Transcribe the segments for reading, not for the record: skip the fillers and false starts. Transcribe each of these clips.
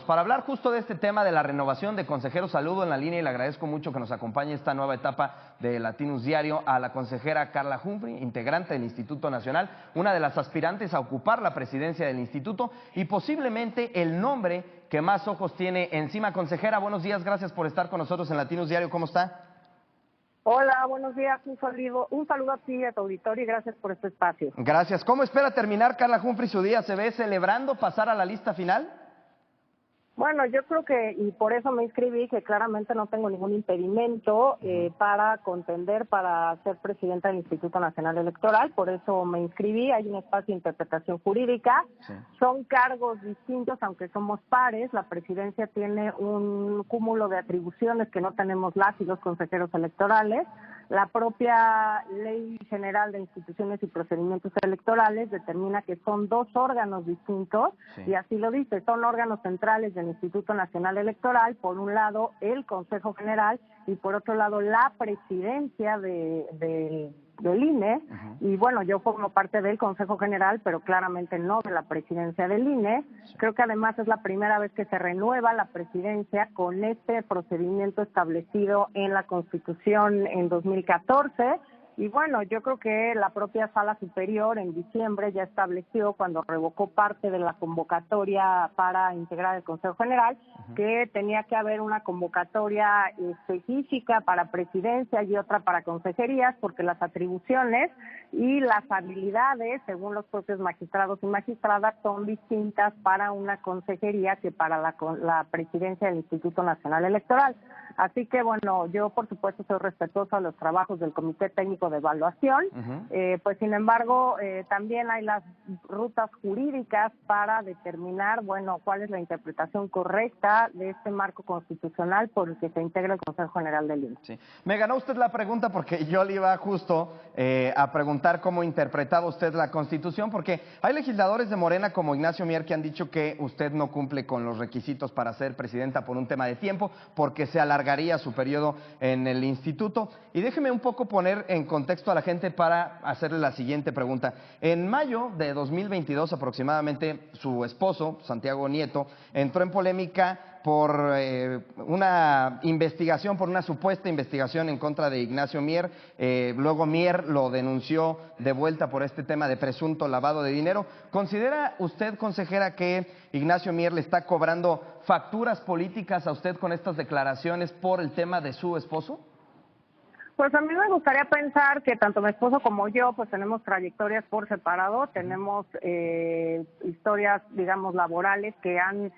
Para hablar justo de este tema de la renovación de consejeros, saludo en la línea y le agradezco mucho que nos acompañe esta nueva etapa de Latinus Diario a la consejera Carla Humphrey, integrante del Instituto Nacional, una de las aspirantes a ocupar la presidencia del instituto y posiblemente el nombre que más ojos tiene encima. Consejera, buenos días, gracias por estar con nosotros en Latinus Diario, ¿cómo está? Hola, buenos días, un saludo a ti y a tu auditorio y gracias por este espacio. Gracias. ¿Cómo espera terminar, Carla Humphrey, su día? ¿Se ve celebrando pasar a la lista final? Bueno, yo creo que, y por eso me inscribí, que claramente no tengo ningún impedimento para contender para ser presidenta del Instituto Nacional Electoral, por eso me inscribí. Hay un espacio de interpretación jurídica, son cargos distintos, aunque somos pares. La presidencia tiene un cúmulo de atribuciones que no tenemos las y los consejeros electorales. La propia Ley General de Instituciones y Procedimientos Electorales determina que son dos órganos distintos, y así lo dice, son órganos centrales del Instituto Nacional Electoral, por un lado el Consejo General y por otro lado la presidencia del INE, y bueno, yo formo parte del Consejo General, pero claramente no de la presidencia del INE. Creo que además es la primera vez que se renueva la presidencia con este procedimiento establecido en la Constitución en 2014. Y bueno, yo creo que la propia Sala Superior en diciembre ya estableció, cuando revocó parte de la convocatoria para integrar el Consejo General, que tenía que haber una convocatoria específica para presidencia y otra para consejerías, porque las atribuciones y las habilidades, según los propios magistrados y magistradas, son distintas para una consejería que para la presidencia del Instituto Nacional Electoral. Así que, bueno, yo por supuesto soy respetuosa de los trabajos del Comité Técnico de Evaluación, pues sin embargo también hay las rutas jurídicas para determinar, bueno, cuál es la interpretación correcta de este marco constitucional por el que se integra el Consejo General del INE. Sí. Me ganó usted la pregunta porque yo le iba justo a preguntar cómo interpretaba usted la Constitución, porque hay legisladores de Morena como Ignacio Mier que han dicho que usted no cumple con los requisitos para ser presidenta por un tema de tiempo, porque se alargaría su periodo en el instituto. Y déjeme un poco poner en contexto a la gente para hacerle la siguiente pregunta. En mayo de 2022 aproximadamente, su esposo, Santiago Nieto, entró en polémica por una investigación, por una supuesta investigación en contra de Ignacio Mier. Luego Mier lo denunció de vuelta por este tema de presunto lavado de dinero. ¿Considera usted, consejera, que Ignacio Mier le está cobrando facturas políticas a usted con estas declaraciones por el tema de su esposo? Pues a mí me gustaría pensar que tanto mi esposo como yo pues tenemos trayectorias por separado, tenemos historias, digamos, laborales que han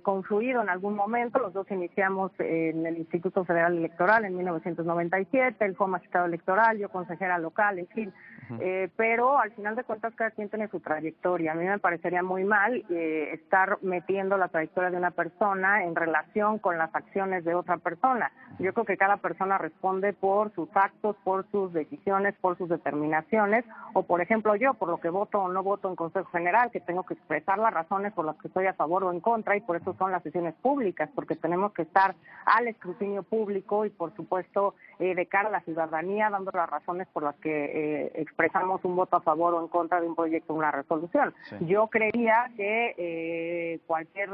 confluido en algún momento. Los dos iniciamos en el Instituto Federal Electoral en 1997, él fue magistrado electoral, yo consejera local, en fin. Pero al final de cuentas cada quien tiene su trayectoria. A mí me parecería muy mal estar metiendo la trayectoria de una persona en relación con las acciones de otra persona. Yo creo que cada persona responde por sus actos, por sus decisiones, por sus determinaciones, o por ejemplo yo, por lo que voto o no voto en Consejo General, que tengo que expresar las razones por las que estoy a favor o en contra, y por eso son las sesiones públicas, porque tenemos que estar al escrutinio público y por supuesto de cara a la ciudadanía dando las razones por las que expresamos un voto a favor o en contra de un proyecto o una resolución. Yo creía que cualquier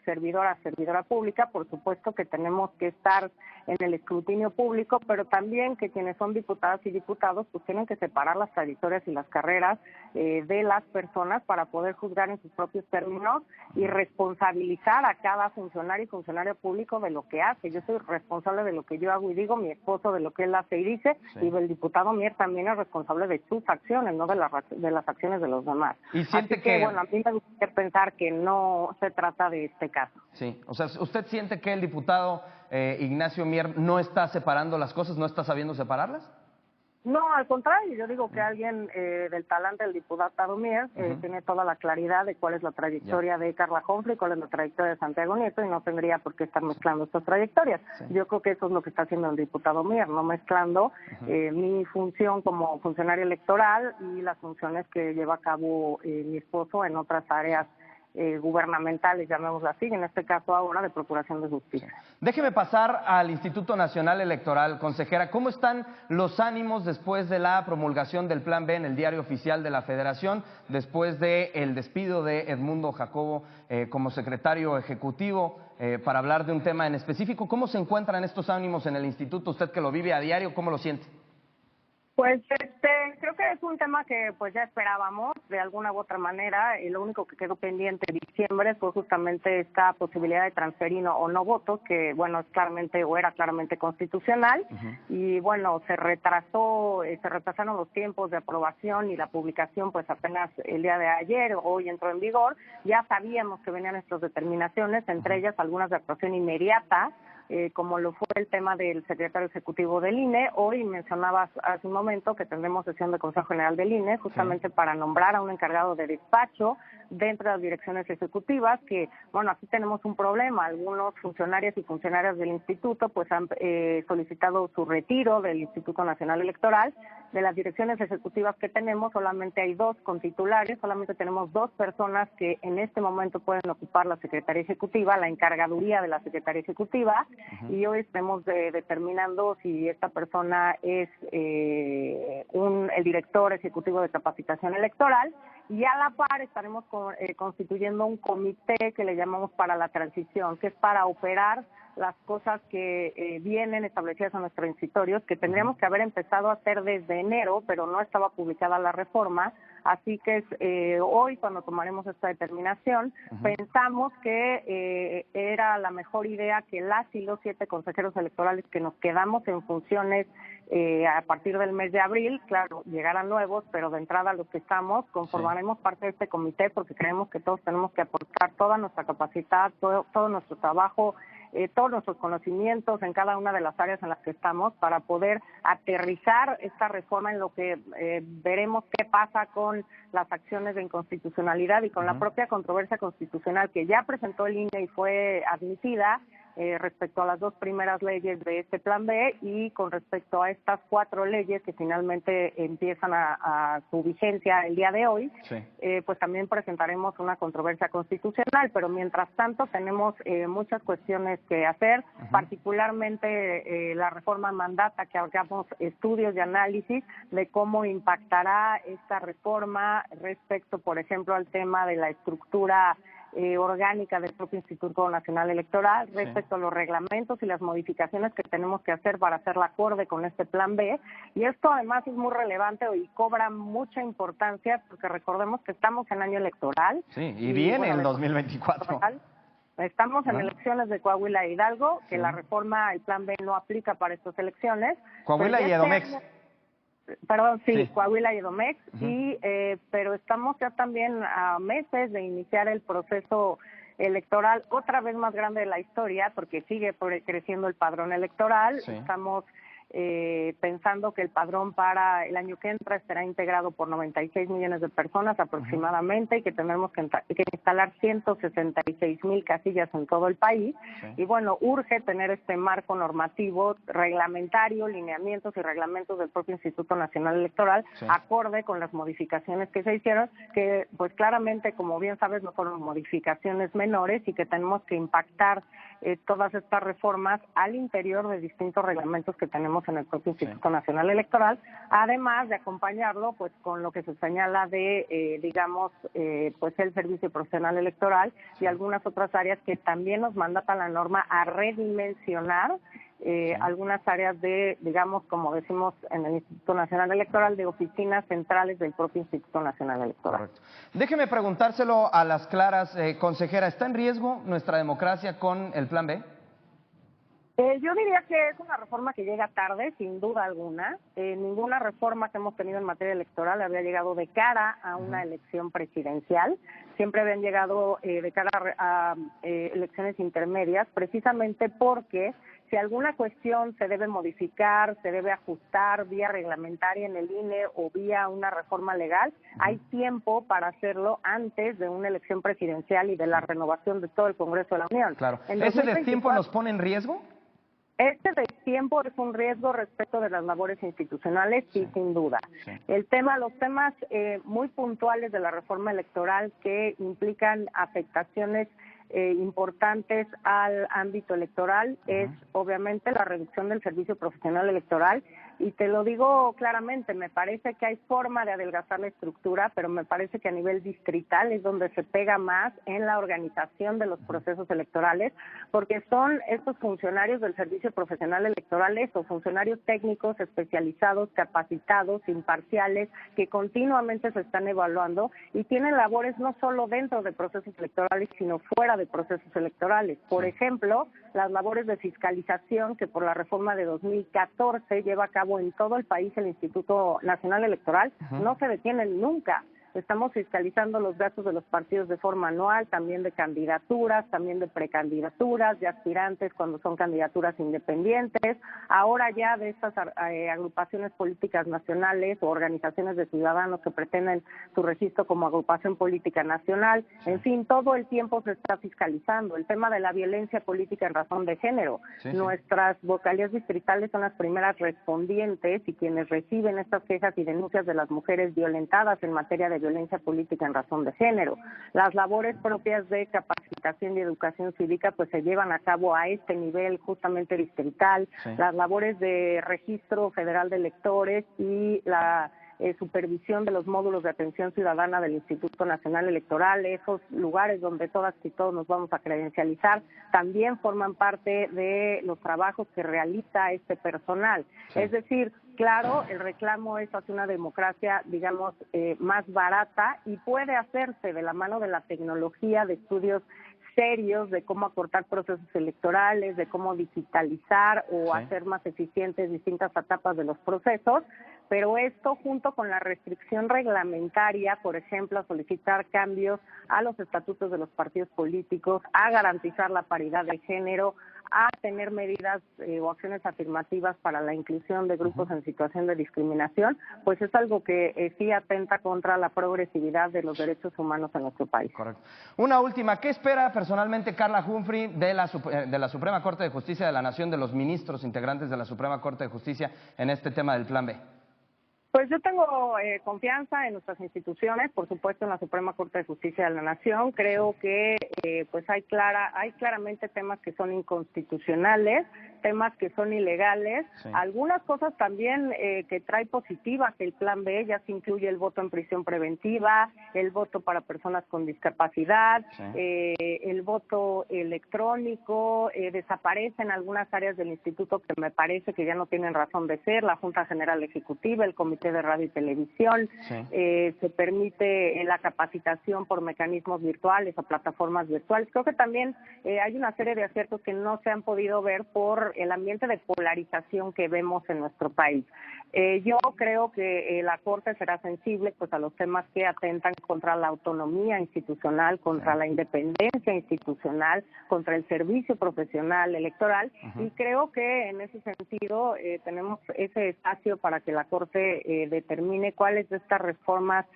servidora pública, por supuesto que tenemos que estar en el escrutinio público, pero también que quienes son diputadas y diputados pues tienen que separar las trayectorias y las carreras de las personas para poder juzgar en sus propios términos y responsabilizar a cada funcionario y funcionario público de lo que hace. Yo soy responsable de lo que yo hago y digo, mi esposo de lo que él hace y dice, y el diputado Mier también es responsable de sus acciones, no de las acciones de los demás. ¿Y siente Así que, bueno, a mí me gustaría pensar que no se trata de este caso. Sí, o sea, ¿usted siente que el diputado Ignacio Mier no está separando las cosas, no está sabiendo separarlas? No, al contrario, yo digo que alguien del talante del diputado Mier tiene toda la claridad de cuál es la trayectoria de Carla Humphrey, cuál es la trayectoria de Santiago Nieto, y no tendría por qué estar mezclando estas trayectorias. Yo creo que eso es lo que está haciendo el diputado Mier, no mezclando mi función como funcionario electoral y las funciones que lleva a cabo mi esposo en otras áreas gubernamentales, llamémoslo así, en este caso ahora de Procuración de Justicia. Déjeme pasar al Instituto Nacional Electoral. Consejera, ¿cómo están los ánimos después de la promulgación del Plan B en el Diario Oficial de la Federación, después del despido de Edmundo Jacobo como secretario ejecutivo, para hablar de un tema en específico? ¿Cómo se encuentran estos ánimos en el instituto? Usted que lo vive a diario, ¿cómo lo siente? Pues creo que es un tema que pues ya esperábamos de alguna u otra manera, y lo único que quedó pendiente en diciembre fue justamente esta posibilidad de transferir o no votos, que bueno, es claramente o era claramente constitucional, y bueno, se retrasaron los tiempos de aprobación y la publicación pues apenas el día de ayer, hoy entró en vigor. Ya sabíamos que venían estas determinaciones, entre ellas algunas de actuación inmediata, como lo fue el tema del secretario ejecutivo del INE. Hoy mencionabas hace un momento que tendremos sesión de Consejo General del INE justamente para nombrar a un encargado de despacho dentro de las direcciones ejecutivas, que bueno, aquí tenemos un problema. Algunos funcionarios y funcionarias del instituto pues han solicitado su retiro del Instituto Nacional Electoral. De las direcciones ejecutivas que tenemos, solamente hay 2 con titulares, solamente tenemos 2 personas que en este momento pueden ocupar la Secretaría Ejecutiva, la encargaduría de la Secretaría Ejecutiva, y hoy estamos determinando si esta persona es el director ejecutivo de capacitación electoral, y a la par estaremos constituyendo un comité que le llamamos para la transición, que es para operar las cosas que vienen establecidas en nuestros institutorios, que tendríamos que haber empezado a hacer desde enero, pero no estaba publicada la reforma. Así que hoy, cuando tomaremos esta determinación, pensamos que era la mejor idea que las y los 7 consejeros electorales que nos quedamos en funciones a partir del mes de abril, claro, llegarán nuevos, pero de entrada los que estamos, conformaremos parte de este comité, porque creemos que todos tenemos que aportar toda nuestra capacidad, todo nuestro trabajo, todos nuestros conocimientos en cada una de las áreas en las que estamos, para poder aterrizar esta reforma en lo que veremos qué pasa con las acciones de inconstitucionalidad y con la propia controversia constitucional que ya presentó el INE y fue admitida respecto a las 2 primeras leyes de este Plan B, y con respecto a estas 4 leyes que finalmente empiezan a su vigencia el día de hoy, pues también presentaremos una controversia constitucional. Pero mientras tanto tenemos muchas cuestiones que hacer, particularmente la reforma mandata que hagamos estudios y análisis de cómo impactará esta reforma respecto, por ejemplo, al tema de la estructura orgánica del propio Instituto Nacional Electoral, respecto a los reglamentos y las modificaciones que tenemos que hacer para hacerla acorde con este Plan B. Y esto además es muy relevante y cobra mucha importancia, porque recordemos que estamos en año electoral. Sí, y viene el 2024. Estamos en elecciones de Coahuila e Hidalgo, que la reforma, el Plan B no aplica para estas elecciones. Coahuila y Edomex. Perdón, Coahuila y Edomex, pero estamos ya también a meses de iniciar el proceso electoral otra vez más grande de la historia, porque sigue creciendo el padrón electoral. Estamos pensando que el padrón para el año que entra estará integrado por 96 millones de personas aproximadamente, y que tendremos que instalar 166,000 casillas en todo el país. Y bueno, urge tener este marco normativo, reglamentario, lineamientos y reglamentos del propio Instituto Nacional Electoral, acorde con las modificaciones que se hicieron, que pues claramente, como bien sabes, no fueron modificaciones menores, y que tenemos que impactar todas estas reformas al interior de distintos reglamentos que tenemos en el propio Instituto Nacional Electoral, además de acompañarlo pues con lo que se señala de, pues el servicio profesional electoral y algunas otras áreas que también nos mandata la norma a redimensionar algunas áreas de, como decimos en el Instituto Nacional Electoral, de oficinas centrales del propio Instituto Nacional Electoral. Correcto. Déjeme preguntárselo a las claras, consejera, ¿está en riesgo nuestra democracia con el Plan B? Yo diría que es una reforma que llega tarde, sin duda alguna. Ninguna reforma que hemos tenido en materia electoral había llegado de cara a una elección presidencial. Siempre habían llegado de cara a elecciones intermedias, precisamente porque si alguna cuestión se debe modificar, se debe ajustar vía reglamentaria en el INE o vía una reforma legal, hay tiempo para hacerlo antes de una elección presidencial y de la renovación de todo el Congreso de la Unión. Claro. ¿Ese destiempo nos pone en riesgo? Este destiempo es un riesgo respecto de las labores institucionales, sí, sin duda. Sí. Los temas muy puntuales de la reforma electoral que implican afectaciones importantes al ámbito electoral es obviamente la reducción del servicio profesional electoral, y te lo digo claramente, me parece que hay forma de adelgazar la estructura, pero me parece que a nivel distrital es donde se pega más en la organización de los procesos electorales, porque son estos funcionarios del servicio profesional electoral o funcionarios técnicos especializados, capacitados, imparciales, que continuamente se están evaluando y tienen labores no solo dentro de procesos electorales, sino fuera de procesos electorales. Por ejemplo, las labores de fiscalización que por la reforma de 2014 lleva a cabo en todo el país el Instituto Nacional Electoral, no se detienen nunca. Estamos fiscalizando los gastos de los partidos de forma anual, también de candidaturas, también de precandidaturas, de aspirantes cuando son candidaturas independientes, ahora ya de estas agrupaciones políticas nacionales o organizaciones de ciudadanos que pretenden su registro como agrupación política nacional. En fin, todo el tiempo se está fiscalizando. El tema de la violencia política en razón de género. Nuestras vocalías distritales son las primeras respondientes y quienes reciben estas quejas y denuncias de las mujeres violentadas en materia de violencia política en razón de género. Las labores propias de capacitación y educación cívica pues se llevan a cabo a este nivel justamente distrital. Las labores de registro federal de electores y la supervisión de los módulos de atención ciudadana del Instituto Nacional Electoral, esos lugares donde todas y todos nos vamos a credencializar, también forman parte de los trabajos que realiza este personal. Es decir, claro, el reclamo es hacia una democracia, digamos, más barata, y puede hacerse de la mano de la tecnología, de estudios serios de cómo acortar procesos electorales, de cómo digitalizar o hacer más eficientes distintas etapas de los procesos, pero esto junto con la restricción reglamentaria, por ejemplo, a solicitar cambios a los estatutos de los partidos políticos, a garantizar la paridad de género, a tener medidas o acciones afirmativas para la inclusión de grupos en situación de discriminación, pues es algo que sí atenta contra la progresividad de los derechos humanos en nuestro país. Correcto. Una última, ¿qué espera personalmente Carla Humphrey de la Suprema Corte de Justicia de la Nación, de los ministros integrantes de la Suprema Corte de Justicia en este tema del Plan B? Pues yo tengo confianza en nuestras instituciones, por supuesto en la Suprema Corte de Justicia de la Nación. Creo que pues hay claramente temas que son inconstitucionales, temas que son ilegales, algunas cosas también que trae positivas el Plan B, ya se incluye el voto en prisión preventiva, el voto para personas con discapacidad, el voto electrónico, desaparecen algunas áreas del instituto que me parece que ya no tienen razón de ser, la Junta General Ejecutiva, el Comité de Radio y Televisión, se permite la capacitación por mecanismos virtuales o plataformas virtuales. Creo que también hay una serie de aciertos que no se han podido ver por el ambiente de polarización que vemos en nuestro país. Yo creo que la Corte será sensible pues a los temas que atentan contra la autonomía institucional, contra la independencia institucional, contra el servicio profesional electoral, y creo que en ese sentido tenemos ese espacio para que la Corte determine cuáles de estas reformas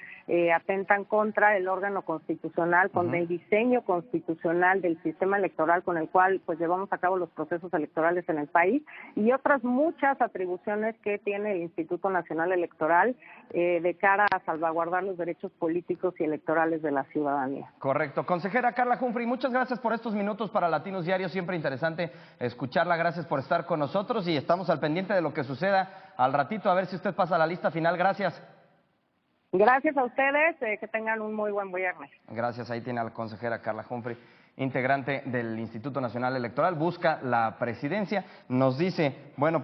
atentan contra el órgano constitucional, contra el diseño constitucional del sistema electoral con el cual pues llevamos a cabo los procesos electorales en el país, y otras muchas atribuciones que tiene el Instituto Nacional Electoral de cara a salvaguardar los derechos políticos y electorales de la ciudadanía. Correcto. Consejera Carla Humphrey, muchas gracias por estos minutos para Latinos Diario, siempre interesante escucharla, gracias por estar con nosotros y estamos al pendiente de lo que suceda al ratito, a ver si usted pasa a la lista final. Gracias. Gracias a ustedes, que tengan un muy buen viernes. Gracias, ahí tiene a la consejera Carla Humphrey, integrante del Instituto Nacional Electoral, busca la presidencia, nos dice, bueno...